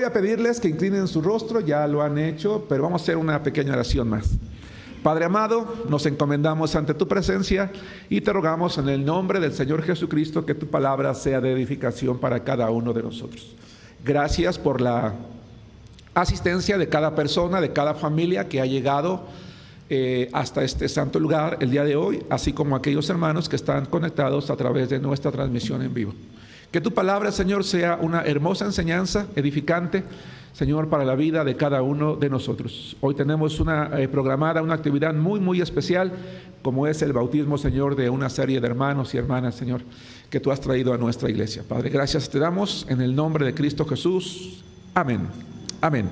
Voy a pedirles que inclinen su rostro, ya lo han hecho, pero vamos a hacer una pequeña oración más. Padre amado, nos encomendamos ante tu presencia y te rogamos en el nombre del Señor Jesucristo que tu palabra sea de edificación para cada uno de nosotros. Gracias por la asistencia de cada persona, de cada familia que ha llegado hasta este santo lugar el día de hoy, así como aquellos hermanos que están conectados a través de nuestra transmisión en vivo. Que tu palabra, Señor, sea una hermosa enseñanza, edificante, Señor, para la vida de cada uno de nosotros. Hoy tenemos programada una actividad muy especial, como es el bautismo, Señor, de una serie de hermanos y hermanas, Señor, que tú has traído a nuestra iglesia. Padre, gracias te damos en el nombre de Cristo Jesús. Amén. Amén.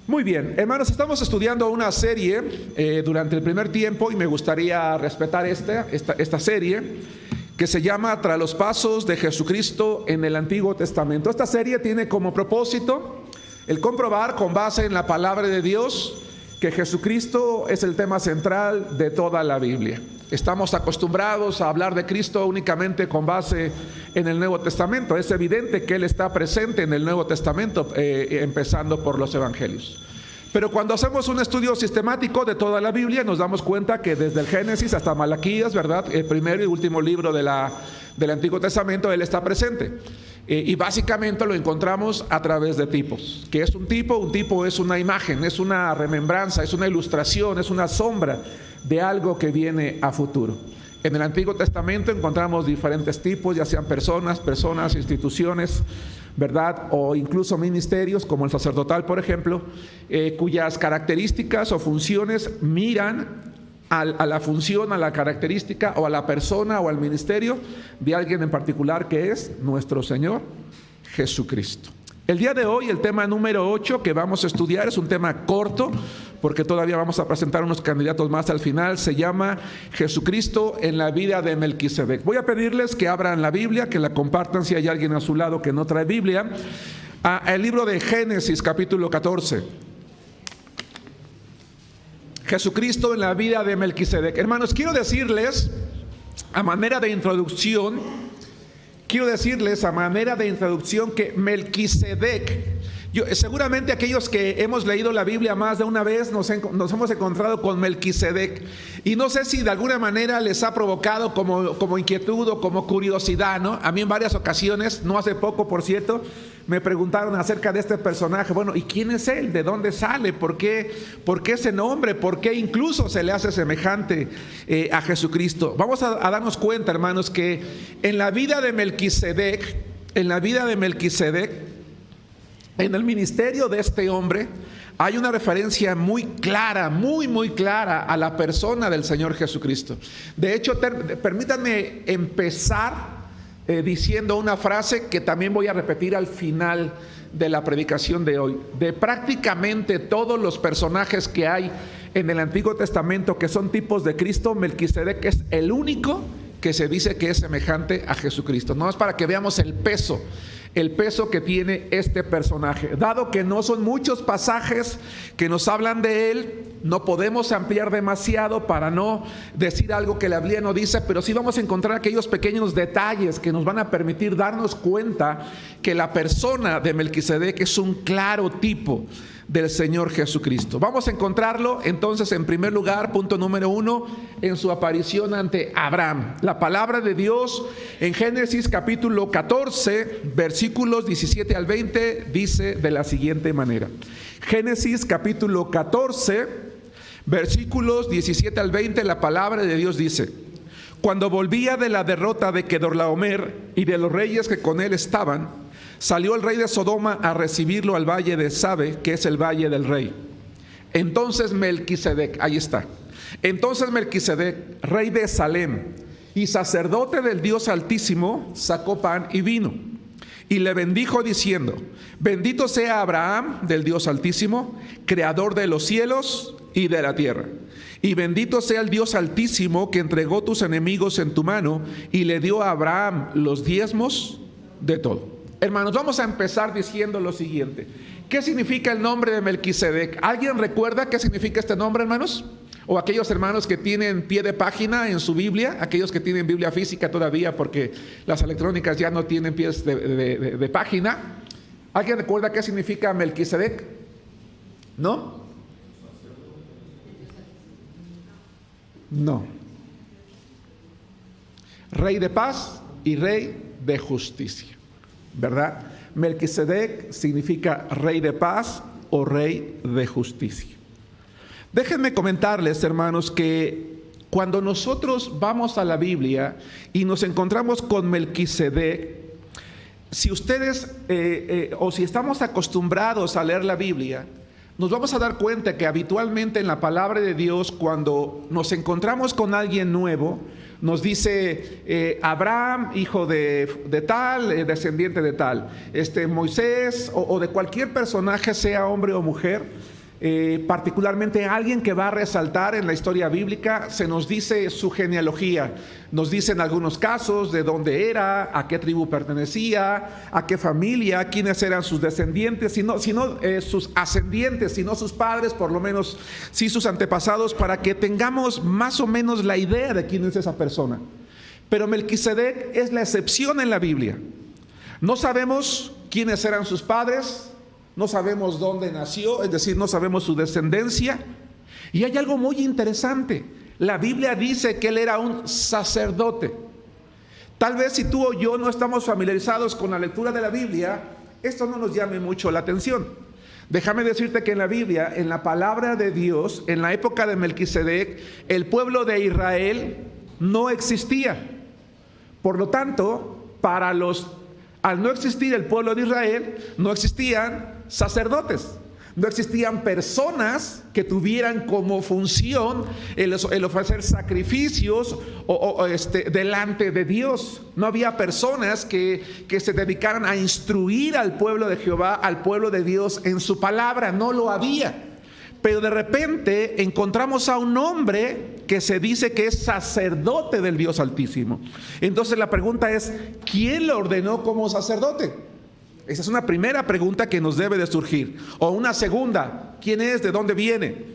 Muy bien, hermanos, estamos estudiando una serie durante el primer tiempo y me gustaría respetar esta serie que se llama Tras los pasos de Jesucristo en el Antiguo Testamento. Esta serie tiene como propósito el comprobar con base en la palabra de Dios que Jesucristo es el tema central de toda la Biblia. Estamos acostumbrados a hablar de Cristo únicamente con base en el Nuevo Testamento. Es evidente que Él está presente en el Nuevo Testamento, empezando por los Evangelios. Pero cuando hacemos un estudio sistemático de toda la Biblia, nos damos cuenta que desde el Génesis hasta Malaquías, ¿verdad?, el primer y último libro del Antiguo Testamento, Él está presente. Y básicamente lo encontramos a través de tipos. ¿Qué es un tipo? Un tipo es una imagen, es una remembranza, es una ilustración, es una sombra de algo que viene a futuro. En el Antiguo Testamento encontramos diferentes tipos, ya sean personas, instituciones, ¿verdad?, o incluso ministerios como el sacerdotal, por ejemplo, cuyas características o funciones miran a la función, a la característica o a la persona o al ministerio de alguien en particular, que es nuestro Señor Jesucristo. El día de hoy el tema número 8 que vamos a estudiar es un tema corto, porque todavía vamos a presentar unos candidatos más al final. Se llama Jesucristo en la vida de Melquisedec. Voy a pedirles que abran la Biblia, que la compartan si hay alguien a su lado que no trae Biblia, el libro de Génesis capítulo 14. Jesucristo en la vida de Melquisedec. Hermanos, quiero decirles a manera de introducción que Melquisedec, seguramente aquellos que hemos leído la Biblia más de una vez nos hemos encontrado con Melquisedec, y no sé si de alguna manera les ha provocado como inquietud o como curiosidad, ¿no? A mí en varias ocasiones, no hace poco por cierto, me preguntaron acerca de este personaje. Bueno, ¿y quién es él? ¿De dónde sale? ¿Por qué ese nombre? ¿Por qué incluso se le hace semejante a Jesucristo? Vamos a darnos cuenta, hermanos, que en la vida de Melquisedec, en el ministerio de este hombre, hay una referencia muy clara, muy clara a la persona del Señor Jesucristo. De hecho, permítanme empezar diciendo una frase que también voy a repetir al final de la predicación de hoy. De prácticamente todos los personajes que hay en el Antiguo Testamento que son tipos de Cristo, Melquisedec es el único que se dice que es semejante a Jesucristo. No es para que veamos el peso que tiene este personaje. Dado que no son muchos pasajes que nos hablan de él, no podemos ampliar demasiado para no decir algo que la Biblia no dice, pero sí vamos a encontrar aquellos pequeños detalles que nos van a permitir darnos cuenta que la persona de Melquisedec es un claro tipo del Señor Jesucristo. Vamos a encontrarlo entonces en primer lugar, punto número 1, en su aparición ante Abraham. La palabra de Dios en Génesis capítulo 14 versículos 17 al 20 dice de la siguiente manera. Génesis capítulo 14 versículos 17 al 20, la palabra de Dios dice: Cuando volvía de la derrota de Kedorlaomer y de los reyes que con él estaban, salió el rey de Sodoma a recibirlo al valle de Sabe, que es el valle del rey. Entonces Melquisedec, ahí está. Entonces Melquisedec, rey de Salem y sacerdote del Dios Altísimo, sacó pan y vino y le bendijo diciendo: Bendito sea Abraham del Dios Altísimo, creador de los cielos y de la tierra. Y bendito sea el Dios Altísimo que entregó tus enemigos en tu mano y le dio a Abraham los diezmos de todo. Hermanos, vamos a empezar diciendo lo siguiente. ¿Qué significa el nombre de Melquisedec? ¿Alguien recuerda qué significa este nombre, hermanos? O aquellos hermanos que tienen pie de página en su Biblia, aquellos que tienen Biblia física todavía, porque las electrónicas ya no tienen pies de página. ¿Alguien recuerda qué significa Melquisedec? ¿No? No. Rey de paz y rey de justicia, ¿verdad? Melquisedec significa rey de paz o rey de justicia. Déjenme comentarles, hermanos, que cuando nosotros vamos a la Biblia y nos encontramos con Melquisedec, si ustedes o si estamos acostumbrados a leer la Biblia, nos vamos a dar cuenta que habitualmente en la palabra de Dios, cuando nos encontramos con alguien nuevo, nos dice Abraham, hijo de tal, descendiente de tal, Moisés o de cualquier personaje, sea hombre o mujer. Particularmente alguien que va a resaltar en la historia bíblica, se nos dice su genealogía, nos dice en algunos casos de dónde era, a qué tribu pertenecía, a qué familia, quiénes eran sus descendientes, sino sus ascendientes, sino sus padres, por lo menos sí sus antepasados, para que tengamos más o menos la idea de quién es esa persona. Pero Melquisedec es la excepción en la Biblia. No sabemos quiénes eran sus padres, no sabemos dónde nació, es decir, no sabemos su descendencia. Y hay algo muy interesante. La Biblia dice que él era un sacerdote. Tal vez si tú o yo no estamos familiarizados con la lectura de la Biblia, esto no nos llame mucho la atención. Déjame decirte que en la Biblia, en la palabra de Dios, en la época de Melquisedec, el pueblo de Israel no existía. Por lo tanto, al no existir el pueblo de Israel, no existían sacerdotes, no existían personas que tuvieran como función el ofrecer sacrificios delante de Dios. No había personas que se dedicaran a instruir al pueblo de Jehová, al pueblo de Dios en su palabra, no lo había. Pero de repente encontramos a un hombre que se dice que es sacerdote del Dios Altísimo. Entonces la pregunta es, ¿quién lo ordenó como sacerdote? Esa es una primera pregunta que nos debe de surgir. O una segunda, ¿quién es? ¿De dónde viene?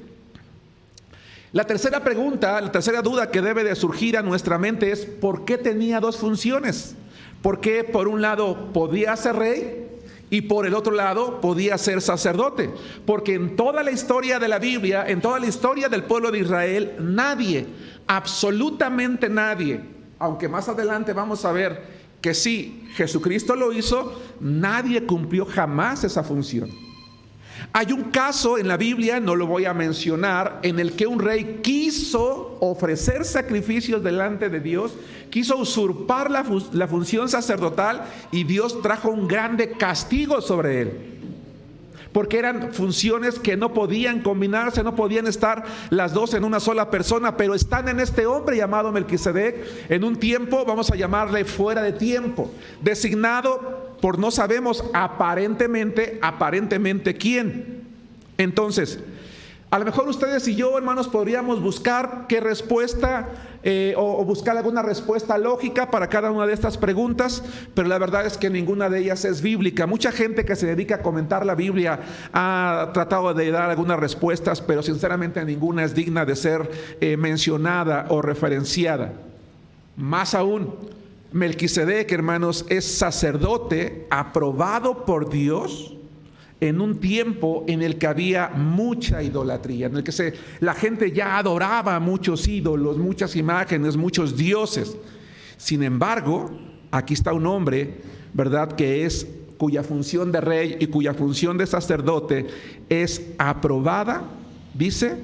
La tercera pregunta, la tercera duda que debe de surgir a nuestra mente es, ¿por qué tenía dos funciones? ¿Por qué por un lado podía ser rey y por el otro lado podía ser sacerdote? Porque en toda la historia de la Biblia, en toda la historia del pueblo de Israel, nadie, absolutamente nadie, aunque más adelante vamos a ver que sí, Jesucristo lo hizo, nadie cumplió jamás esa función. Hay un caso en la Biblia, no lo voy a mencionar, en el que un rey quiso ofrecer sacrificios delante de Dios, quiso usurpar la función sacerdotal y Dios trajo un grande castigo sobre él. Porque eran funciones que no podían combinarse, no podían estar las dos en una sola persona, pero están en este hombre llamado Melquisedec en un tiempo, vamos a llamarle fuera de tiempo, designado por no sabemos aparentemente quién. Entonces, a lo mejor ustedes y yo, hermanos, podríamos buscar qué respuesta o buscar alguna respuesta lógica para cada una de estas preguntas, pero la verdad es que ninguna de ellas es bíblica. Mucha gente que se dedica a comentar la Biblia ha tratado de dar algunas respuestas, pero sinceramente ninguna es digna de ser mencionada o referenciada. Más aún, Melquisedec, hermanos, es sacerdote aprobado por Dios en un tiempo en el que había mucha idolatría, en el que la gente ya adoraba muchos ídolos, muchas imágenes, muchos dioses. Sin embargo, aquí está un hombre, ¿verdad?, cuya función de rey y cuya función de sacerdote es aprobada, dice,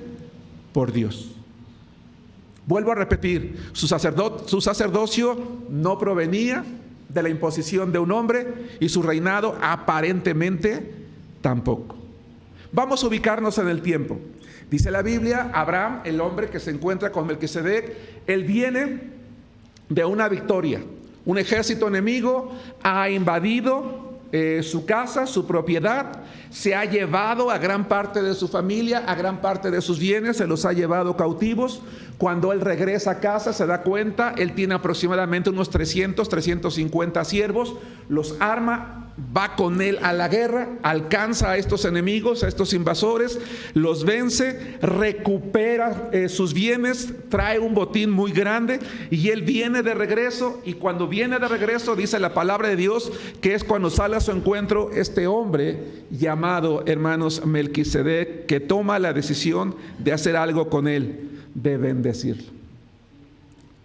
por Dios. Vuelvo a repetir, su sacerdocio no provenía de la imposición de un hombre y su reinado aparentemente tampoco. Vamos a ubicarnos en el tiempo. Dice la Biblia, Abraham, el hombre que se encuentra con Melquisedec, él viene de una victoria. Un ejército enemigo ha invadido su casa, su propiedad, se ha llevado a gran parte de su familia, a gran parte de sus bienes, se los ha llevado cautivos. Cuando él regresa a casa se da cuenta, él tiene aproximadamente unos 350 siervos, los arma, va con él a la guerra, alcanza a estos enemigos, a estos invasores, los vence, recupera sus bienes, trae un botín muy grande y él viene de regreso. Y cuando viene de regreso, dice la palabra de Dios, que es cuando sale a su encuentro este hombre llamado, hermanos, Melquisedec, que toma la decisión de hacer algo con él, de bendecirlo.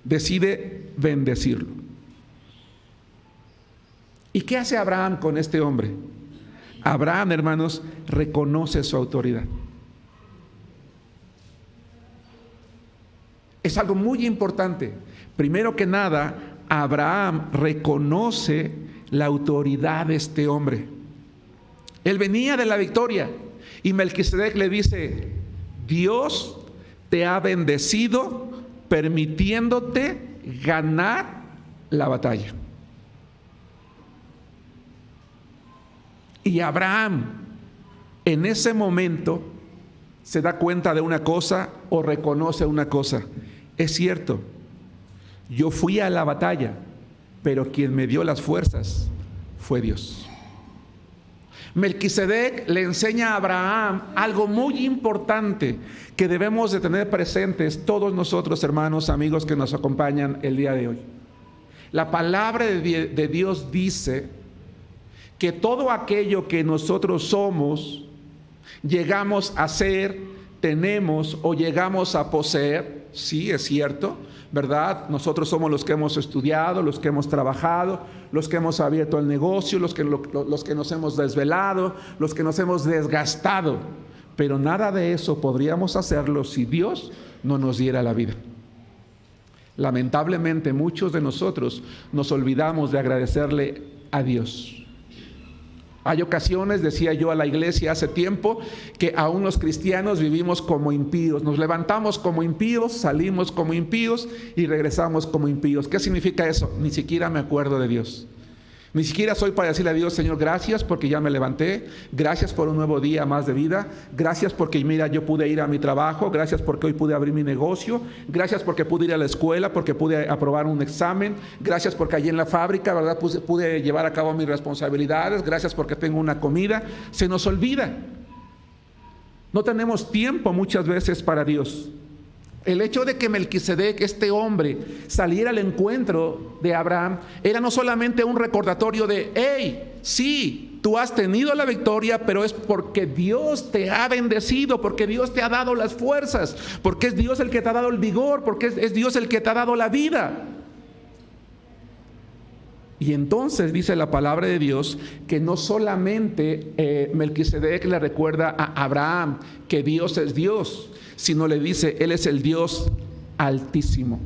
Decide bendecirlo. ¿Y qué hace Abraham con este hombre? Abraham, hermanos, reconoce su autoridad. Es algo muy importante. Primero que nada, Abraham reconoce la autoridad de este hombre. Él venía de la victoria y Melquisedec le dice: Dios te ha bendecido permitiéndote ganar la batalla. Y Abraham en ese momento se da cuenta de una cosa o reconoce una cosa. Es cierto, yo fui a la batalla, pero quien me dio las fuerzas fue Dios. Melquisedec le enseña a Abraham algo muy importante que debemos de tener presentes todos nosotros, hermanos, amigos que nos acompañan el día de hoy. La palabra de Dios dice que todo aquello que nosotros somos, llegamos a ser, tenemos o llegamos a poseer, sí, es cierto, ¿verdad? Nosotros somos los que hemos estudiado, los que hemos trabajado, los que hemos abierto el negocio, los que nos hemos desvelado, los que nos hemos desgastado. Pero nada de eso podríamos hacerlo si Dios no nos diera la vida. Lamentablemente muchos de nosotros nos olvidamos de agradecerle a Dios. Hay ocasiones, decía yo a la iglesia hace tiempo, que aún los cristianos vivimos como impíos. Nos levantamos como impíos, salimos como impíos y regresamos como impíos. ¿Qué significa eso? Ni siquiera me acuerdo de Dios. Ni siquiera soy para decirle a Dios: Señor, gracias porque ya me levanté, gracias por un nuevo día más de vida, gracias porque mira, yo pude ir a mi trabajo, gracias porque hoy pude abrir mi negocio, gracias porque pude ir a la escuela, porque pude aprobar un examen, gracias porque allí en la fábrica, ¿verdad?, pude llevar a cabo mis responsabilidades, gracias porque tengo una comida. Se nos olvida. No tenemos tiempo muchas veces para Dios. El hecho de que Melquisedec, este hombre, saliera al encuentro de Abraham, era no solamente un recordatorio de: hey, sí, tú has tenido la victoria, pero es porque Dios te ha bendecido, porque Dios te ha dado las fuerzas, porque es Dios el que te ha dado el vigor, porque es Dios el que te ha dado la vida. Y entonces dice la palabra de Dios que no solamente Melquisedec le recuerda a Abraham que Dios es Dios, sino le dice: Él es el Dios Altísimo.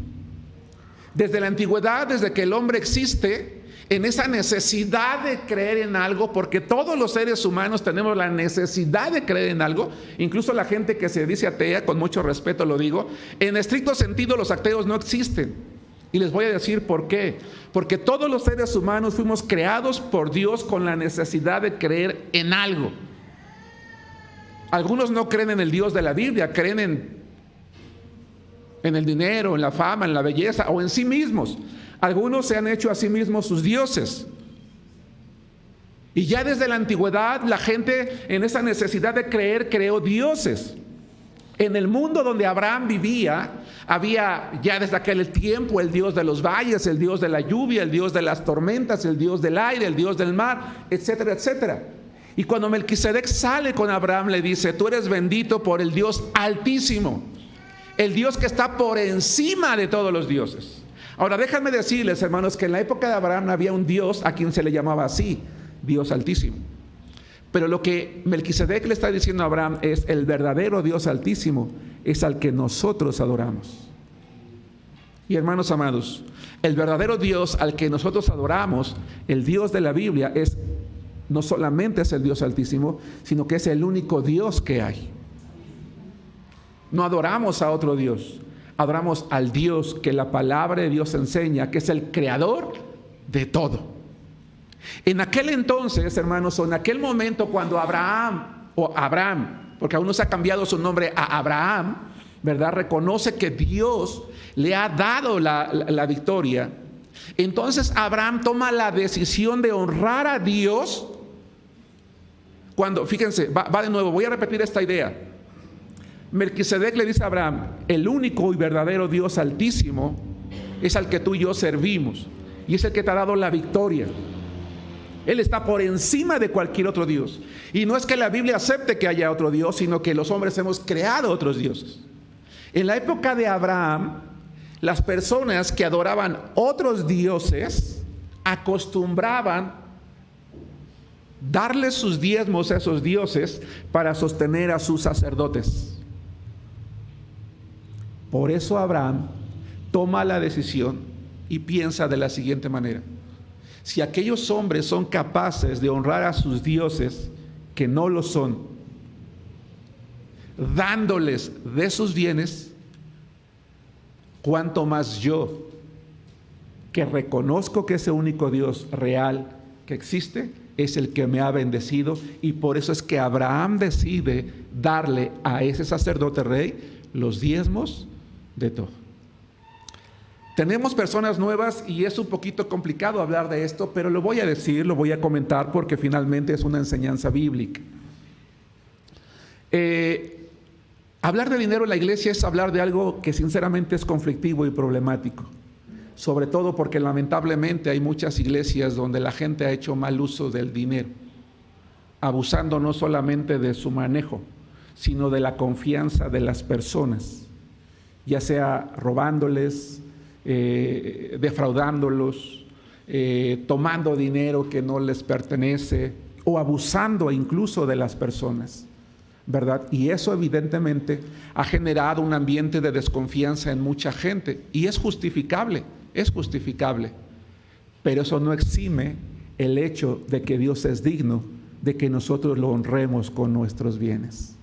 Desde la antigüedad, desde que el hombre existe, en esa necesidad de creer en algo, porque todos los seres humanos tenemos la necesidad de creer en algo, incluso la gente que se dice atea, con mucho respeto lo digo, en estricto sentido los ateos no existen. Y les voy a decir por qué. Porque todos los seres humanos fuimos creados por Dios con la necesidad de creer en algo. Algunos no creen en el Dios de la Biblia, creen en el dinero, en la fama, en la belleza o en sí mismos. Algunos se han hecho a sí mismos sus dioses. Y ya desde la antigüedad la gente, en esa necesidad de creer, creó dioses. En el mundo donde Abraham vivía, había ya desde aquel tiempo el Dios de los valles, el Dios de la lluvia, el Dios de las tormentas, el Dios del aire, el Dios del mar, etcétera, etcétera. Y cuando Melquisedec sale con Abraham, le dice: tú eres bendito por el Dios Altísimo, el Dios que está por encima de todos los dioses. Ahora déjenme decirles, hermanos, que en la época de Abraham había un Dios a quien se le llamaba así, Dios Altísimo. Pero lo que Melquisedec le está diciendo a Abraham es: el verdadero Dios Altísimo es al que nosotros adoramos. Y hermanos amados, el verdadero Dios al que nosotros adoramos, el Dios de la Biblia, no solamente es el Dios Altísimo, sino que es el único Dios que hay. No adoramos a otro Dios, adoramos al Dios que la palabra de Dios enseña, que es el creador de todo. En aquel entonces, hermanos, o en aquel momento cuando Abraham, porque aún no se ha cambiado su nombre a Abraham, ¿verdad?, reconoce que Dios le ha dado la victoria, Entonces Abraham toma la decisión de honrar a Dios. Cuando, fíjense, va de nuevo, voy a repetir esta idea. Melquisedec le dice a Abraham: el único y verdadero Dios altísimo es al que tú y yo servimos, y es el que te ha dado la victoria. Él está por encima de cualquier otro Dios. Y no es que la Biblia acepte que haya otro Dios, sino que los hombres hemos creado otros dioses. En la época de Abraham, las personas que adoraban otros dioses acostumbraban darles sus diezmos a esos dioses para sostener a sus sacerdotes. Por eso Abraham toma la decisión y piensa de la siguiente manera: si aquellos hombres son capaces de honrar a sus dioses, que no lo son, dándoles de sus bienes, cuánto más yo, que reconozco que ese único Dios real que existe es el que me ha bendecido. Y por eso es que Abraham decide darle a ese sacerdote rey los diezmos de todo. Tenemos personas nuevas y es un poquito complicado hablar de esto, pero lo voy a decir, lo voy a comentar porque finalmente es una enseñanza bíblica. Hablar de dinero en la iglesia es hablar de algo que sinceramente es conflictivo y problemático, sobre todo porque lamentablemente hay muchas iglesias donde la gente ha hecho mal uso del dinero, abusando no solamente de su manejo, sino de la confianza de las personas, ya sea robándoles, defraudándolos, tomando dinero que no les pertenece o abusando incluso de las personas, ¿verdad? Y eso evidentemente ha generado un ambiente de desconfianza en mucha gente y es justificable, pero eso no exime el hecho de que Dios es digno de que nosotros lo honremos con nuestros bienes.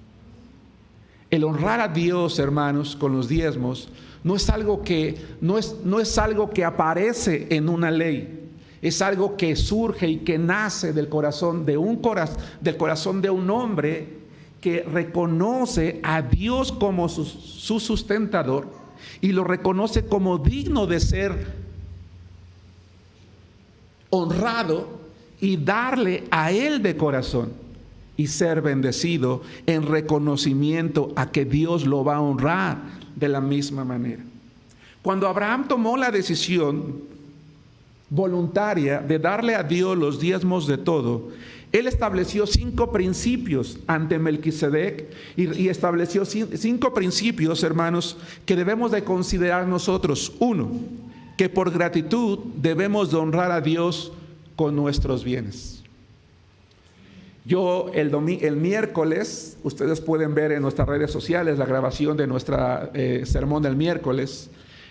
El honrar a Dios, hermanos, con los diezmos no es algo que aparece en una ley. Es algo que surge y que nace del corazón de un hombre que reconoce a Dios como su sustentador y lo reconoce como digno de ser honrado y darle a Él de corazón y ser bendecido en reconocimiento a que Dios lo va a honrar de la misma manera. Cuando Abraham tomó la decisión voluntaria de darle a Dios los diezmos de todo, él estableció 5 principios ante Melquisedec y estableció 5 principios, hermanos, que debemos de considerar nosotros. 1, que por gratitud debemos de honrar a Dios con nuestros bienes. Yo el miércoles, ustedes pueden ver en nuestras redes sociales la grabación de nuestra sermón del miércoles,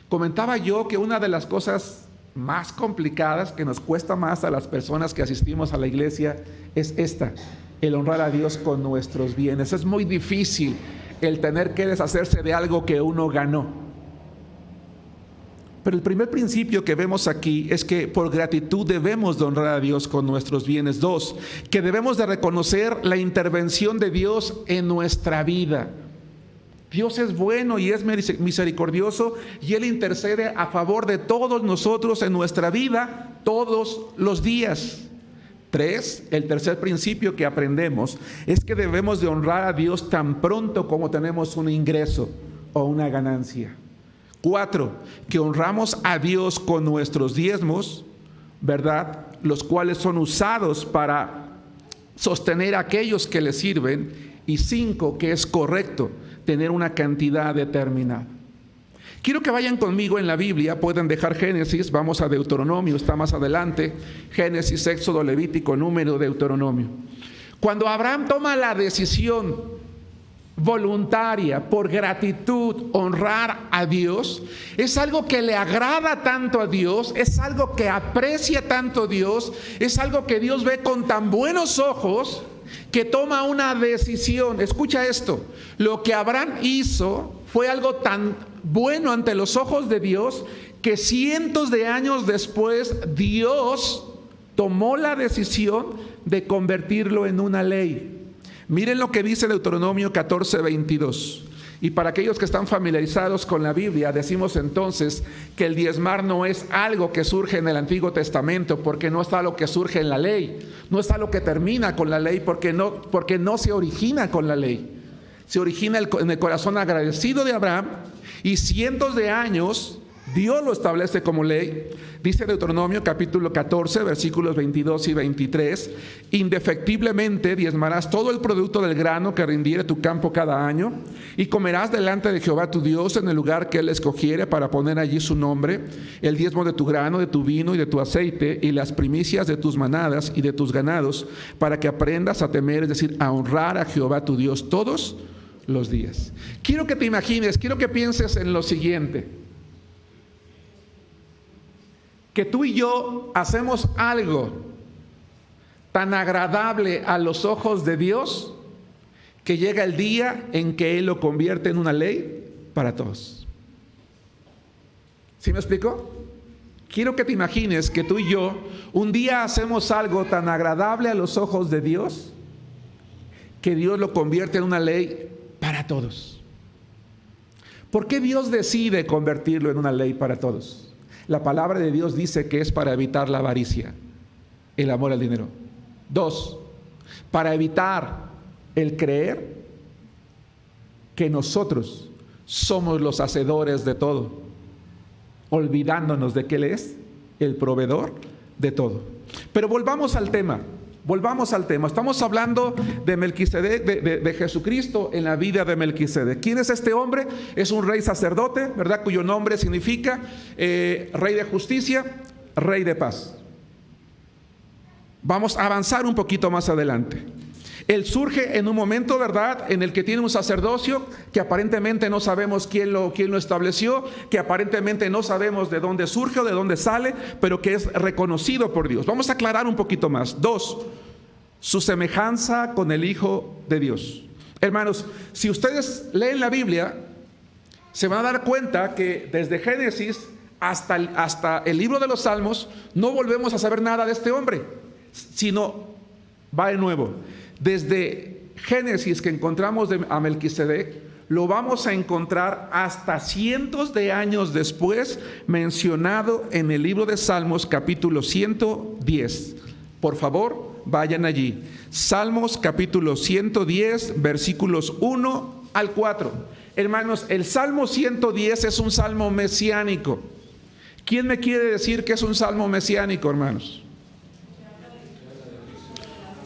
comentaba yo que una de las cosas más complicadas que nos cuesta más a las personas que asistimos a la iglesia es esta: el honrar a Dios con nuestros bienes. Es muy difícil el tener que deshacerse de algo que uno ganó. Pero el primer principio que vemos aquí es que por gratitud debemos de honrar a Dios con nuestros bienes. 2, que debemos de reconocer la intervención de Dios en nuestra vida. Dios es bueno y es misericordioso y Él intercede a favor de todos nosotros en nuestra vida todos los días. 3, el tercer principio que aprendemos es que debemos de honrar a Dios tan pronto como tenemos un ingreso o una ganancia. 4, que honramos a Dios con nuestros diezmos, ¿verdad? Los cuales son usados para sostener a aquellos que le sirven. Y 5, que es correcto tener una cantidad determinada. Quiero que vayan conmigo en la Biblia, pueden dejar Génesis, vamos a Deuteronomio, está más adelante, Génesis, Éxodo, Levítico, Número, Deuteronomio. Cuando Abraham toma la decisión voluntaria, por gratitud, honrar a Dios, es algo que le agrada tanto a Dios, es algo que aprecia tanto a Dios, es algo que Dios ve con tan buenos ojos, que toma una decisión. Escucha esto: lo que Abraham hizo fue algo tan bueno ante los ojos de Dios que cientos de años después Dios tomó la decisión de convertirlo en una ley. Miren lo que dice Deuteronomio 14:22. Y para aquellos que están familiarizados con la Biblia, decimos entonces que el diezmar no es algo que surge en el Antiguo Testamento, porque no es algo que surge en la ley, no es algo que termina con la ley, porque no se origina con la ley. Se origina en el corazón agradecido de Abraham, y cientos de años Dios lo establece como ley. Dice Deuteronomio capítulo 14, versículos 22 y 23: indefectiblemente diezmarás todo el producto del grano que rindiere tu campo cada año, y comerás delante de Jehová tu Dios en el lugar que él escogiere para poner allí su nombre, el diezmo de tu grano, de tu vino y de tu aceite, y las primicias de tus manadas y de tus ganados, para que aprendas a temer, es decir, a honrar a Jehová tu Dios todos los días. Quiero que te imagines, quiero que pienses en lo siguiente: que tú y yo hacemos algo tan agradable a los ojos de Dios que llega el día en que Él lo convierte en una ley para todos. ¿Sí me explico? Quiero que te imagines que tú y yo un día hacemos algo tan agradable a los ojos de Dios que Dios lo convierte en una ley para todos. ¿Por qué Dios decide convertirlo en una ley para todos? La palabra de Dios dice que es para evitar la avaricia, el amor al dinero. 2, para evitar el creer que nosotros somos los hacedores de todo, olvidándonos de que Él es el proveedor de todo. Pero volvamos al tema. Estamos hablando de Melquisedec, de Jesucristo en la vida de Melquisedec. ¿Quién es este hombre? Es un rey sacerdote, ¿verdad? Cuyo nombre significa rey de justicia, rey de paz. Vamos a avanzar un poquito más adelante. Él surge en un momento, ¿verdad?, en el que tiene un sacerdocio que aparentemente no sabemos quién lo estableció, que aparentemente no sabemos de dónde surge o de dónde sale, pero que es reconocido por Dios. Vamos a aclarar un poquito más. 2, su semejanza con el Hijo de Dios. Hermanos, si ustedes leen la Biblia, se van a dar cuenta que desde Génesis hasta el libro de los Salmos no volvemos a saber nada de este hombre, sino va de nuevo. Desde Génesis, que encontramos a Melquisedec, lo vamos a encontrar hasta cientos de años después, mencionado en el libro de Salmos, capítulo 110. Por favor, vayan allí. Salmos, capítulo 110, versículos 1 al 4. Hermanos, el Salmo 110 es un salmo mesiánico. ¿Quién me quiere decir que es un salmo mesiánico, hermanos?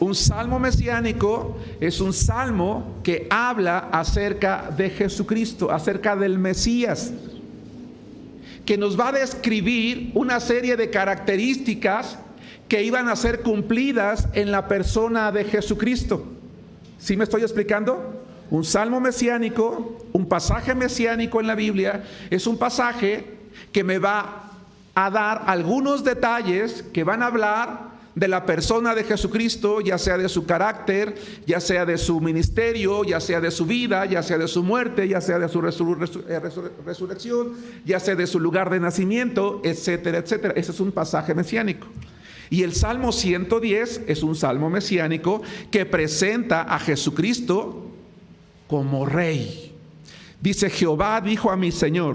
Un salmo mesiánico es un salmo que habla acerca de Jesucristo, acerca del Mesías, que nos va a describir una serie de características que iban a ser cumplidas en la persona de Jesucristo. ¿Sí me estoy explicando? Un salmo mesiánico, un pasaje mesiánico en la Biblia, es un pasaje que me va a dar algunos detalles que van a hablar de la persona de Jesucristo, ya sea de su carácter, ya sea de su ministerio, ya sea de su vida, ya sea de su muerte, ya sea de su resurrección, ya sea de su lugar de nacimiento, etcétera, etcétera. Ese es un pasaje mesiánico. Y el Salmo 110 es un salmo mesiánico que presenta a Jesucristo como rey. Dice: Jehová dijo a mi Señor: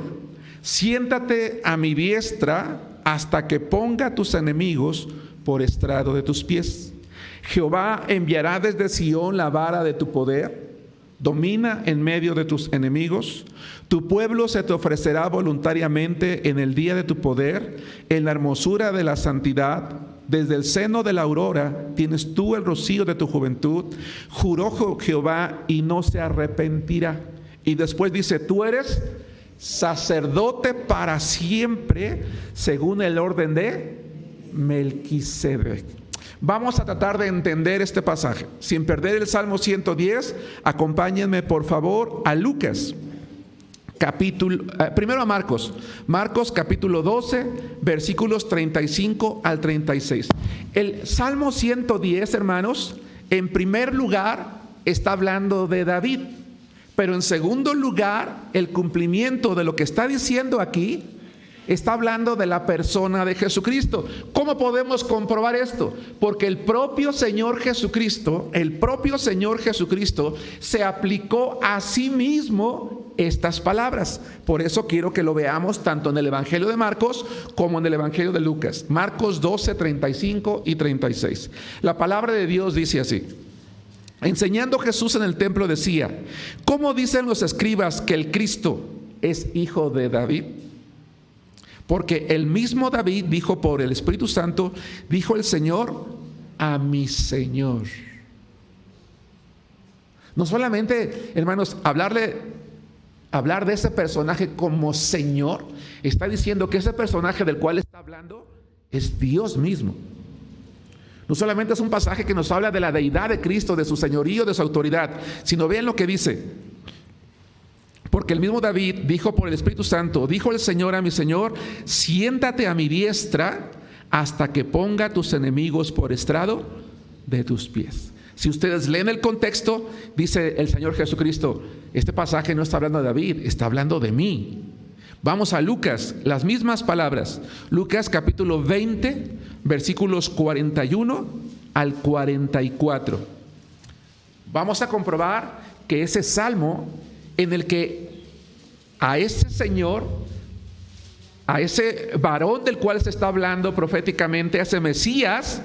siéntate a mi diestra hasta que ponga a tus enemigos por estrado de tus pies. Jehová enviará desde Sión la vara de tu poder, domina en medio de tus enemigos. Tu pueblo se te ofrecerá voluntariamente en el día de tu poder, en la hermosura de la santidad. Desde el seno de la aurora tienes tú el rocío de tu juventud. Juró Jehová y no se arrepentirá. Y después dice: tú eres sacerdote para siempre, según el orden de Melquisedec. Vamos a tratar de entender este pasaje sin perder el Salmo 110. Acompáñenme por favor a Lucas primero a Marcos capítulo 12, versículos 35 al 36. El Salmo 110, hermanos, en primer lugar está hablando de David, pero en segundo lugar, el cumplimiento de lo que está diciendo aquí está hablando de la persona de Jesucristo. ¿Cómo podemos comprobar esto? Porque el propio Señor Jesucristo se aplicó a sí mismo estas palabras. Por eso quiero que lo veamos tanto en el Evangelio de Marcos como en el Evangelio de Lucas. Marcos 12, 35 y 36. La palabra de Dios dice así: enseñando Jesús en el templo decía: ¿cómo dicen los escribas que el Cristo es hijo de David? Porque el mismo David dijo por el Espíritu Santo, dijo el Señor a mi Señor. No solamente, hermanos, hablar de ese personaje como Señor, está diciendo que ese personaje del cual está hablando es Dios mismo. No solamente es un pasaje que nos habla de la deidad de Cristo, de su señorío, de su autoridad, sino vean lo que dice: porque el mismo David dijo por el Espíritu Santo, dijo el Señor a mi Señor, siéntate a mi diestra hasta que ponga tus enemigos por estrado de tus pies. Si ustedes leen el contexto, dice el Señor Jesucristo, este pasaje no está hablando de David, está hablando de mí. Vamos a Lucas, las mismas palabras. Lucas capítulo 20, versículos 41 al 44. Vamos a comprobar que ese salmo en el que a ese Señor, a ese varón del cual se está hablando proféticamente, a ese Mesías,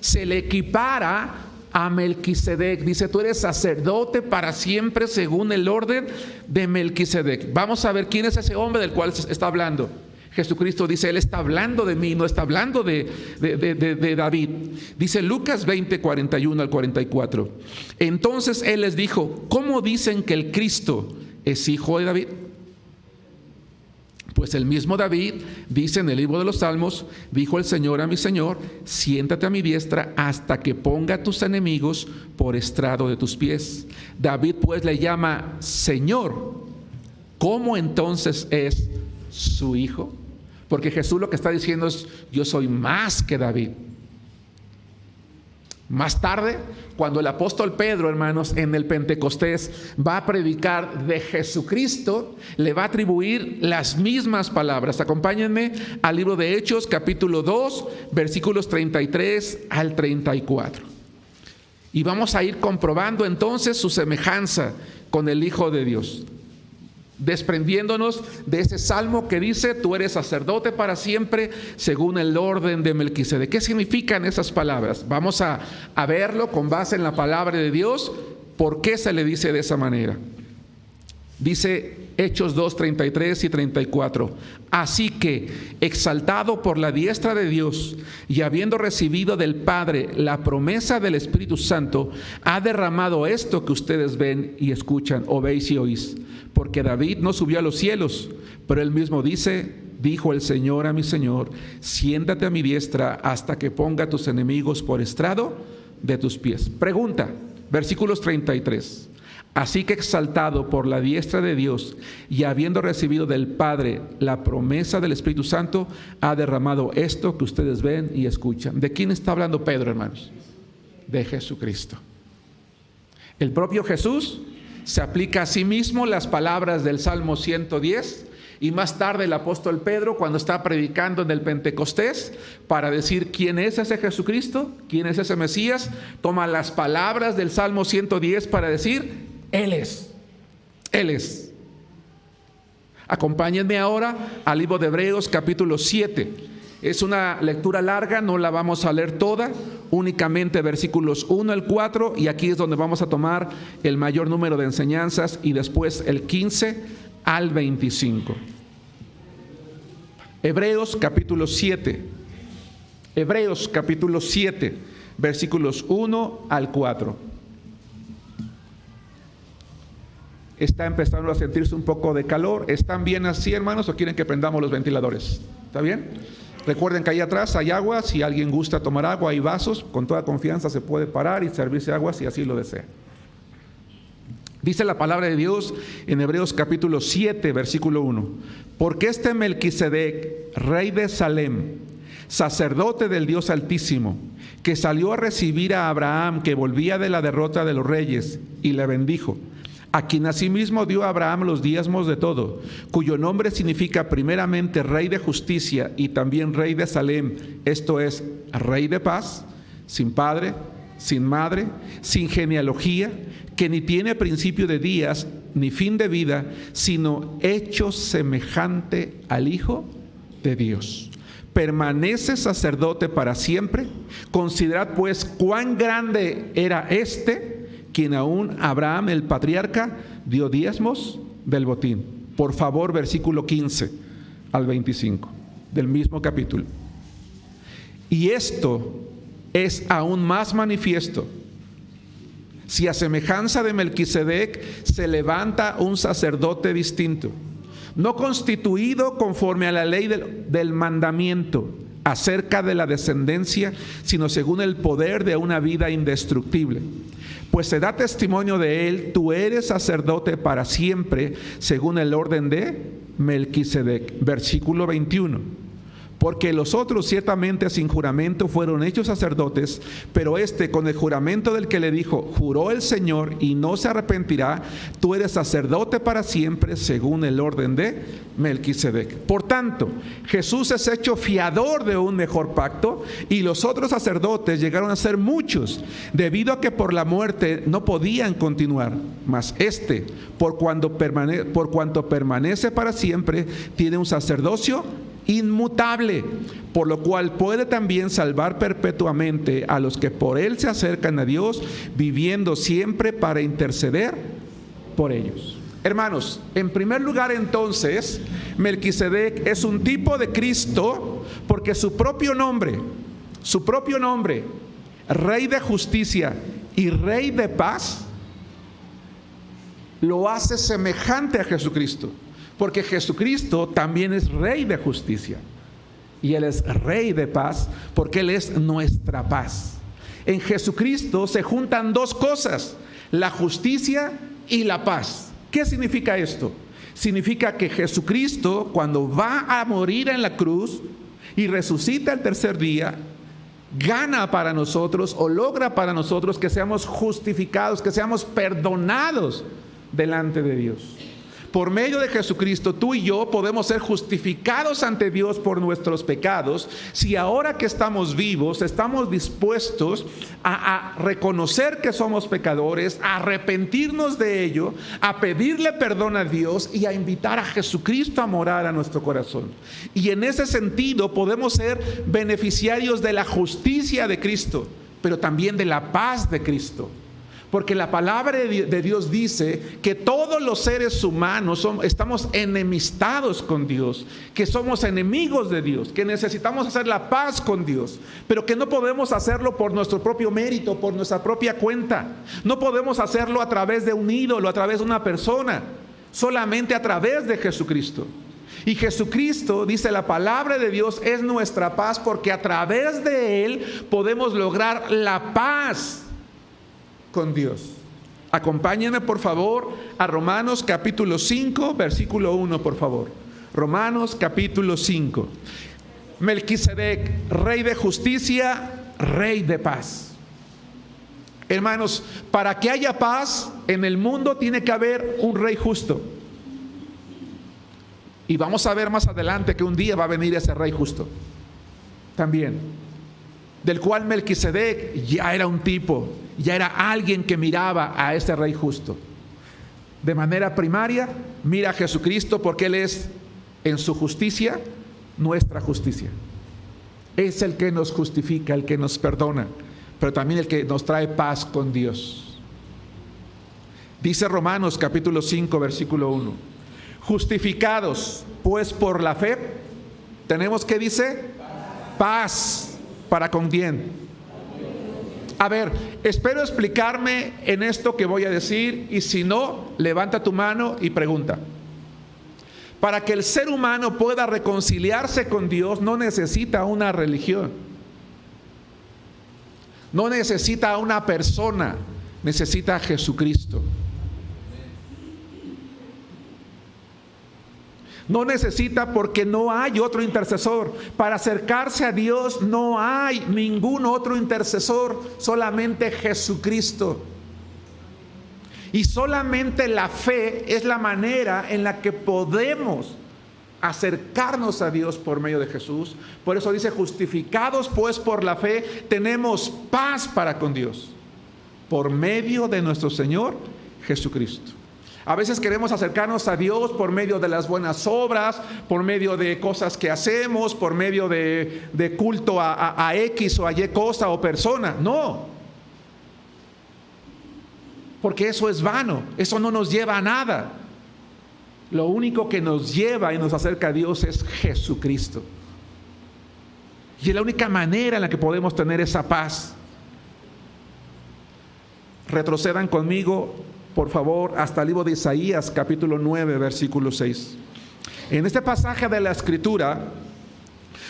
se le equipara a Melquisedec. Dice: tú eres sacerdote para siempre según el orden de Melquisedec. Vamos a ver quién es ese hombre del cual se está hablando. Jesucristo dice: él está hablando de mí, no está hablando de David. Dice Lucas 20, 41 al 44. Entonces él les dijo: ¿cómo dicen que el Cristo es hijo de David? Pues el mismo David dice en el libro de los Salmos, dijo el Señor a mi Señor, siéntate a mi diestra hasta que ponga tus enemigos por estrado de tus pies. David pues le llama Señor. ¿Cómo entonces es su hijo? Porque Jesús lo que está diciendo es: yo soy más que David. Más tarde, cuando el apóstol Pedro, hermanos, en el Pentecostés va a predicar de Jesucristo, le va a atribuir las mismas palabras. Acompáñenme al libro de Hechos, capítulo 2, versículos 33 al 34. Y vamos a ir comprobando entonces su semejanza con el Hijo de Dios, desprendiéndonos de ese salmo que dice: tú eres sacerdote para siempre según el orden de Melquisedec. ¿Qué significan esas palabras? Vamos a verlo con base en la palabra de Dios. ¿Por qué se le dice de esa manera? Dice Hechos 2, 33 y 34. Así que, exaltado por la diestra de Dios y habiendo recibido del Padre la promesa del Espíritu Santo, ha derramado esto que ustedes ven y escuchan, o veis y oís. Porque David no subió a los cielos, pero él mismo dice: dijo el Señor a mi Señor, siéntate a mi diestra hasta que ponga tus enemigos por estrado de tus pies. Pregunta, versículos 33. Así que exaltado por la diestra de Dios y habiendo recibido del Padre la promesa del Espíritu Santo, ha derramado esto que ustedes ven y escuchan. ¿De quién está hablando Pedro, hermanos? De Jesucristo. El propio Jesús se aplica a sí mismo las palabras del Salmo 110, y más tarde el apóstol Pedro, cuando está predicando en el Pentecostés para decir quién es ese Jesucristo, quién es ese Mesías, toma las palabras del Salmo 110 para decir: Él es. Él es. Acompáñenme ahora al libro de Hebreos capítulo 7. Es una lectura larga, no la vamos a leer toda, únicamente versículos 1 al 4, y aquí es donde vamos a tomar el mayor número de enseñanzas, y después el 15 al 25. Hebreos capítulo 7. Hebreos capítulo 7, versículos 1 al 4. Está empezando a sentirse un poco de calor. ¿Están bien así, hermanos, o quieren que prendamos los ventiladores? ¿Está bien? Recuerden que ahí atrás hay agua. Si alguien gusta tomar agua, hay vasos. Con toda confianza se puede parar y servirse agua si así lo desea. Dice la palabra de Dios en Hebreos capítulo 7, versículo 1. Porque este Melquisedec, rey de Salem, sacerdote del Dios Altísimo, que salió a recibir a Abraham, que volvía de la derrota de los reyes, y le bendijo, a quien asimismo dio a Abraham los diezmos de todo, cuyo nombre significa primeramente Rey de Justicia y también Rey de Salem, esto es, Rey de Paz, sin padre, sin madre, sin genealogía, que ni tiene principio de días, ni fin de vida, sino hecho semejante al Hijo de Dios. Permanece sacerdote para siempre. Considerad pues cuán grande era quien aún Abraham el patriarca dio diezmos del botín. Por favor, versículo 15 al 25 del mismo capítulo. Y esto es aún más manifiesto, si a semejanza de Melquisedec se levanta un sacerdote distinto, no constituido conforme a la ley del mandamiento acerca de la descendencia, sino según el poder de una vida indestructible. Pues se da testimonio de él: tú eres sacerdote para siempre, según el orden de Melquisedec. Versículo 21. Porque los otros ciertamente sin juramento fueron hechos sacerdotes, pero con el juramento del que le dijo: juró el Señor y no se arrepentirá, tú eres sacerdote para siempre, según el orden de Melquisedec. Por tanto, Jesús es hecho fiador de un mejor pacto, y los otros sacerdotes llegaron a ser muchos, debido a que por la muerte no podían continuar. Mas por cuanto permanece para siempre, tiene un sacerdocio inmutable, por lo cual puede también salvar perpetuamente a los que por él se acercan a Dios, viviendo siempre para interceder por ellos. Hermanos, en primer lugar entonces, Melquisedec es un tipo de Cristo, porque su propio nombre, Rey de Justicia y Rey de Paz, lo hace semejante a Jesucristo. Porque Jesucristo también es Rey de justicia. Y Él es Rey de paz, porque Él es nuestra paz. En Jesucristo se juntan dos cosas: la justicia y la paz. ¿Qué significa esto? Significa que Jesucristo, cuando va a morir en la cruz y resucita el tercer día, gana para nosotros, o logra para nosotros, que seamos justificados, que seamos perdonados delante de Dios. Por medio de Jesucristo, tú y yo podemos ser justificados ante Dios por nuestros pecados, si ahora que estamos vivos estamos dispuestos a reconocer que somos pecadores, a arrepentirnos de ello, a pedirle perdón a Dios y a invitar a Jesucristo a morar a nuestro corazón. Y en ese sentido podemos ser beneficiarios de la justicia de Cristo, pero también de la paz de Cristo. Porque la palabra de Dios dice que todos los seres humanos estamos enemistados con Dios, que somos enemigos de Dios, que necesitamos hacer la paz con Dios, pero que no podemos hacerlo por nuestro propio mérito, por nuestra propia cuenta. No podemos hacerlo a través de un ídolo, a través de una persona, solamente a través de Jesucristo. Y Jesucristo, dice la palabra de Dios, es nuestra paz, porque a través de Él podemos lograr la paz con Dios. Acompáñenme por favor a Romanos capítulo 5, versículo 1, por favor. Romanos capítulo 5. Melquisedec, Rey de justicia, Rey de paz. Hermanos, para que haya paz en el mundo tiene que haber un rey justo. Y vamos a ver más adelante que un día va a venir ese rey justo también, del cual Melquisedec ya era un tipo, ya era alguien que miraba a ese rey justo. De manera primaria, mira a Jesucristo, porque Él es, en su justicia, nuestra justicia. Es el que nos justifica, el que nos perdona, pero también el que nos trae paz con Dios. Dice Romanos capítulo 5, versículo 1: justificados pues por la fe, tenemos, ¿qué dice? Paz. ¿Para con quién? A ver, espero explicarme en esto que voy a decir, y si no, levanta tu mano y pregunta. Para que el ser humano pueda reconciliarse con Dios, no necesita una religión, no necesita una persona, necesita a Jesucristo. No necesita, porque no hay otro intercesor. Para acercarse a Dios no hay ningún otro intercesor, solamente Jesucristo. Y solamente la fe es la manera en la que podemos acercarnos a Dios por medio de Jesús. Por eso dice: justificados pues por la fe, tenemos paz para con Dios, por medio de nuestro Señor Jesucristo. A veces queremos acercarnos a Dios por medio de las buenas obras, por medio de cosas que hacemos, por medio de culto a X o a Y cosa o persona. No, porque eso es vano, eso no nos lleva a nada. Lo único que nos lleva y nos acerca a Dios es Jesucristo. Y es la única manera en la que podemos tener esa paz. Retrocedan conmigo, por favor, hasta el libro de Isaías, capítulo 9, versículo 6. En este pasaje de la Escritura,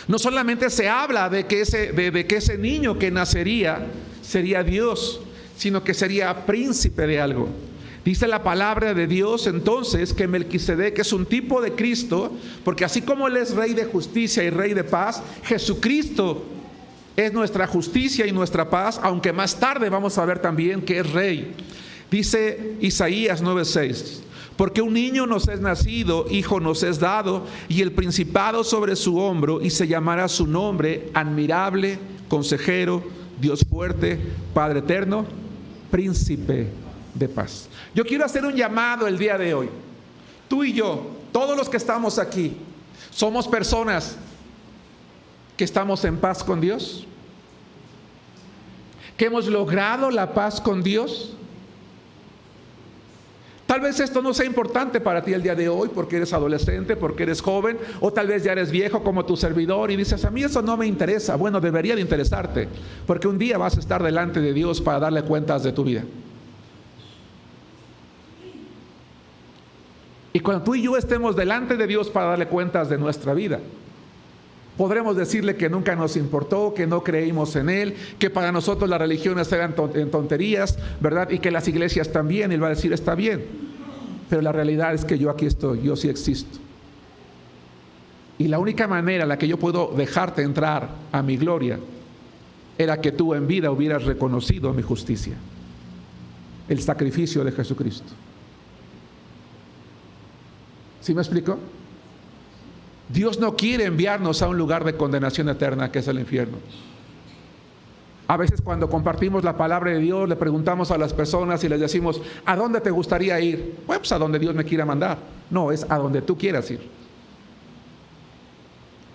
no solamente se habla de que ese niño que nacería sería Dios, sino que sería príncipe de algo. Dice la palabra de Dios entonces que Melquisedec es un tipo de Cristo, porque así como Él es Rey de justicia y Rey de paz, Jesucristo es nuestra justicia y nuestra paz, aunque más tarde vamos a ver también que es Rey. Dice Isaías 9:6, porque un niño nos es nacido, hijo nos es dado, y el principado sobre su hombro, y se llamará su nombre admirable, consejero, Dios fuerte, Padre eterno, príncipe de paz. Yo quiero hacer un llamado el día de hoy. Tú y yo, todos los que estamos aquí, somos personas que estamos en paz con Dios, que hemos logrado la paz con Dios. Tal vez esto no sea importante para ti el día de hoy porque eres adolescente, porque eres joven, o tal vez ya eres viejo como tu servidor y dices, a mí eso no me interesa. Bueno, debería de interesarte, porque un día vas a estar delante de Dios para darle cuentas de tu vida. Y cuando tú y yo estemos delante de Dios para darle cuentas de nuestra vida, podremos decirle que nunca nos importó, que no creímos en Él, que para nosotros las religiones eran tonterías, ¿verdad? Y que las iglesias también. Y Él va a decir, está bien, pero la realidad es que yo aquí estoy, yo sí existo. Y la única manera en la que yo puedo dejarte entrar a mi gloria era que tú en vida hubieras reconocido mi justicia, el sacrificio de Jesucristo. ¿Sí me explico? Dios no quiere enviarnos a un lugar de condenación eterna que es el infierno. A veces cuando compartimos la palabra de Dios le preguntamos a las personas y les decimos, ¿a dónde te gustaría ir? Bueno, pues a donde Dios me quiera mandar. No, es a donde tú quieras ir.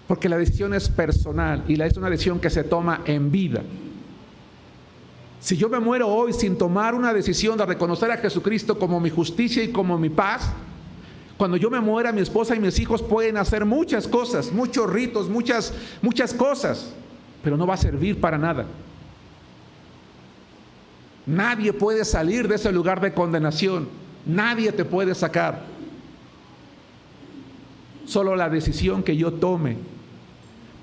Porque la decisión es personal y es una decisión que se toma en vida. Si yo me muero hoy sin tomar una decisión de reconocer a Jesucristo como mi justicia y como mi paz, cuando yo me muera, mi esposa y mis hijos pueden hacer muchas cosas, muchos ritos, muchas cosas, pero no va a servir para nada. Nadie puede salir de ese lugar de condenación. Nadie te puede sacar. Solo la decisión que yo tome.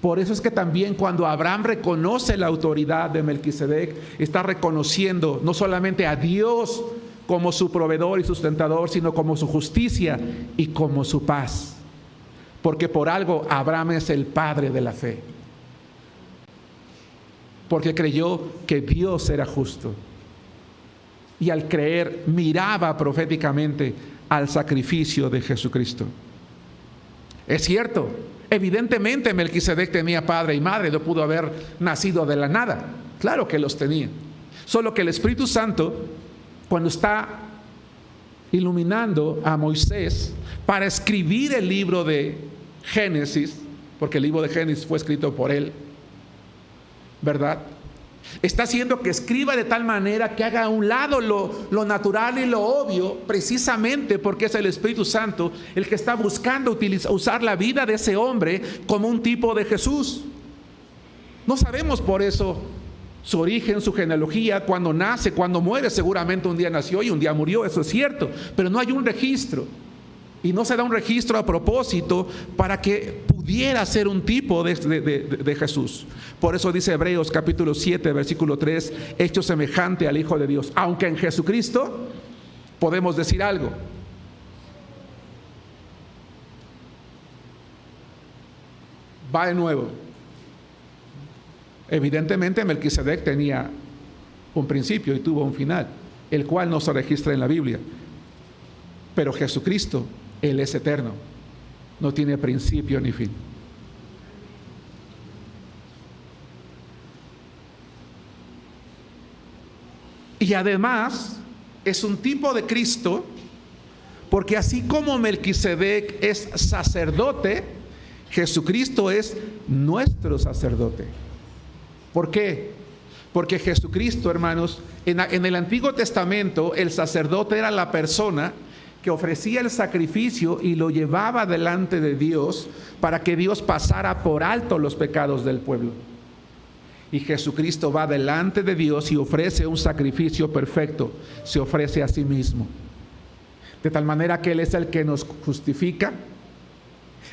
Por eso es que también cuando Abraham reconoce la autoridad de Melquisedec, está reconociendo no solamente a Dios como su proveedor y sustentador, sino como su justicia y como su paz. Porque por algo Abraham es el padre de la fe. Porque creyó que Dios era justo. Y al creer, miraba proféticamente al sacrificio de Jesucristo. Es cierto, evidentemente Melquisedec tenía padre y madre, no pudo haber nacido de la nada. Claro que los tenía. Solo que el Espíritu Santo, cuando está iluminando a Moisés para escribir el libro de Génesis, porque el libro de Génesis fue escrito por él, ¿verdad? Está haciendo que escriba de tal manera que haga a un lado lo natural y lo obvio, precisamente porque es el Espíritu Santo el que está buscando usar la vida de ese hombre como un tipo de Jesús. No sabemos por eso su origen, su genealogía, cuando nace, cuando muere. Seguramente un día nació y un día murió, eso es cierto, pero no hay un registro. Y no se da un registro a propósito para que pudiera ser un tipo de Jesús. Por eso dice Hebreos capítulo 7, versículo 3, hecho semejante al Hijo de Dios. Aunque en Jesucristo podemos decir algo. Va de nuevo. Evidentemente Melquisedec tenía un principio y tuvo un final, el cual no se registra en la Biblia. Pero Jesucristo, Él es eterno, no tiene principio ni fin. Y además es un tipo de Cristo Porque así como Melquisedec es sacerdote, Jesucristo es nuestro sacerdote. ¿Por qué? Porque Jesucristo, hermanos, en el Antiguo Testamento, el sacerdote era la persona que ofrecía el sacrificio y lo llevaba delante de Dios para que Dios pasara por alto los pecados del pueblo. Y Jesucristo va delante de Dios y ofrece un sacrificio perfecto, se ofrece a sí mismo. De tal manera que Él es el que nos justifica,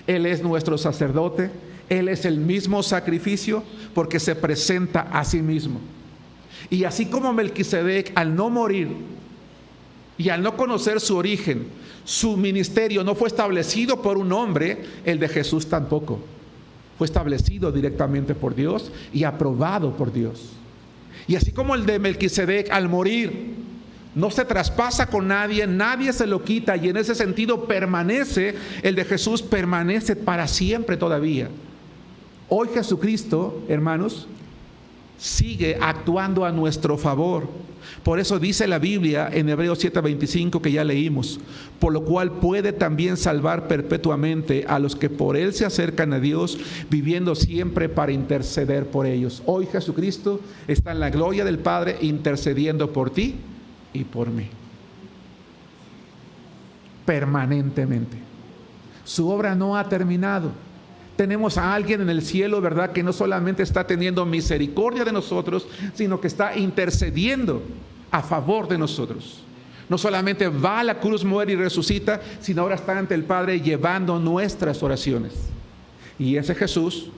Él es nuestro sacerdote, Él es el mismo sacrificio porque se presenta a sí mismo. Y así como Melquisedec, al no morir y al no conocer su origen, su ministerio no fue establecido por un hombre, el de Jesús tampoco. Fue establecido directamente por Dios y aprobado por Dios. Y así como el de Melquisedec al morir no se traspasa con nadie, nadie se lo quita, y en ese sentido permanece, el de Jesús permanece para siempre todavía. Hoy Jesucristo, hermanos, sigue actuando a nuestro favor. Por eso dice la Biblia en Hebreos 7:25 que ya leímos, por lo cual puede también salvar perpetuamente a los que por Él se acercan a Dios, viviendo siempre para interceder por ellos. Hoy Jesucristo está en la gloria del Padre intercediendo por ti y por mí. Permanentemente. Su obra no ha terminado. Tenemos a alguien en el cielo, ¿verdad?, que no solamente está teniendo misericordia de nosotros, sino que está intercediendo a favor de nosotros. No solamente va a la cruz, muere y resucita, sino ahora está ante el Padre llevando nuestras oraciones. Y ese Jesús,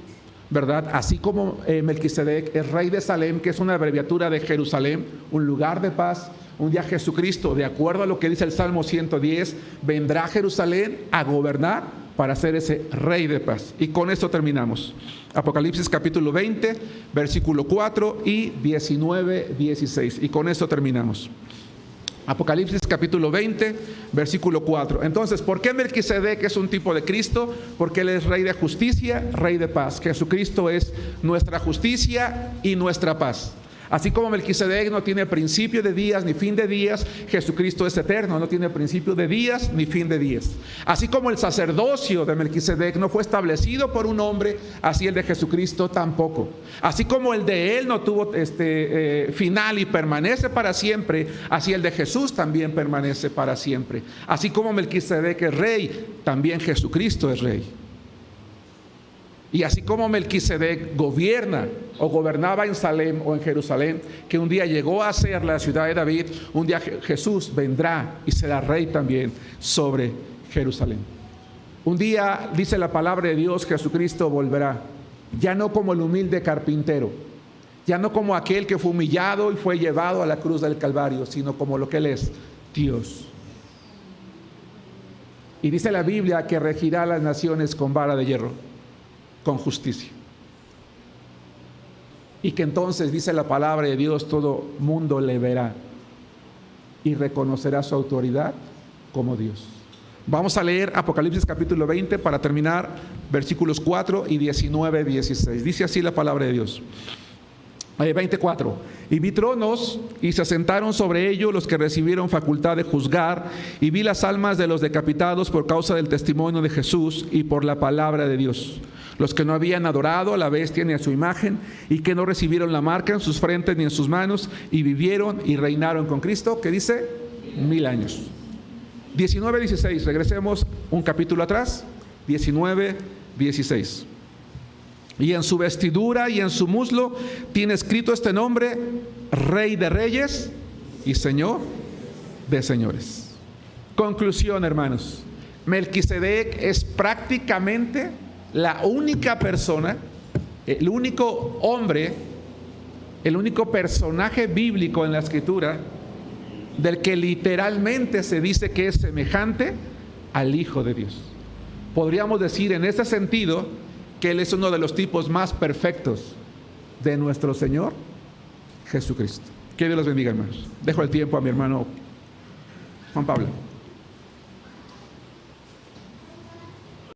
¿verdad?, así como Melquisedec es rey de Salem, que es una abreviatura de Jerusalén, un lugar de paz. Un día Jesucristo, de acuerdo a lo que dice el Salmo 110, vendrá a Jerusalén a gobernar para ser ese rey de paz. Y con esto terminamos. Apocalipsis capítulo 20, versículo 4 y 19, 16. Y con esto terminamos. Apocalipsis capítulo 20, versículo 4. Entonces, ¿por qué Melquisedec es un tipo de Cristo? Porque Él es rey de justicia, rey de paz. Jesucristo es nuestra justicia y nuestra paz. Así como Melquisedec no tiene principio de días ni fin de días, Jesucristo es eterno, no tiene principio de días ni fin de días. Así como el sacerdocio de Melquisedec no fue establecido por un hombre, así el de Jesucristo tampoco. Así como el de él no tuvo final y permanece para siempre, así el de Jesús también permanece para siempre. Así como Melquisedec es rey, también Jesucristo es rey. Y así como Melquisedec gobierna o gobernaba en Salem o en Jerusalén, que un día llegó a ser la ciudad de David, un día Jesús vendrá y será rey también sobre Jerusalén. Un día, dice la palabra de Dios, Jesucristo volverá, ya no como el humilde carpintero, ya no como aquel que fue humillado y fue llevado a la cruz del Calvario, sino como lo que Él es, Dios. Y dice la Biblia que regirá a las naciones con vara de hierro, con justicia. Y que entonces, dice la palabra de Dios, todo mundo le verá y reconocerá su autoridad como Dios. Vamos a leer Apocalipsis capítulo 20 para terminar, versículos 4 y 19, 16. Dice así la palabra de Dios. 24. Y vi tronos y se sentaron sobre ellos los que recibieron facultad de juzgar, y vi las almas de los decapitados por causa del testimonio de Jesús y por la palabra de Dios, los que no habían adorado a la bestia ni a su imagen, y que no recibieron la marca en sus frentes ni en sus manos, y vivieron y reinaron con Cristo, que dice 1000 años. 19, 16. Regresemos un capítulo atrás. 19, 16. Y en su vestidura y en su muslo tiene escrito este nombre: Rey de Reyes y Señor de Señores. Conclusión, hermanos. Melquisedec es prácticamente la única persona, el único hombre, el único personaje bíblico en la Escritura del que literalmente se dice que es semejante al Hijo de Dios. Podríamos decir en ese sentido que Él es uno de los tipos más perfectos de nuestro Señor Jesucristo. Que Dios los bendiga, hermanos. Dejo el tiempo a mi hermano Juan Pablo.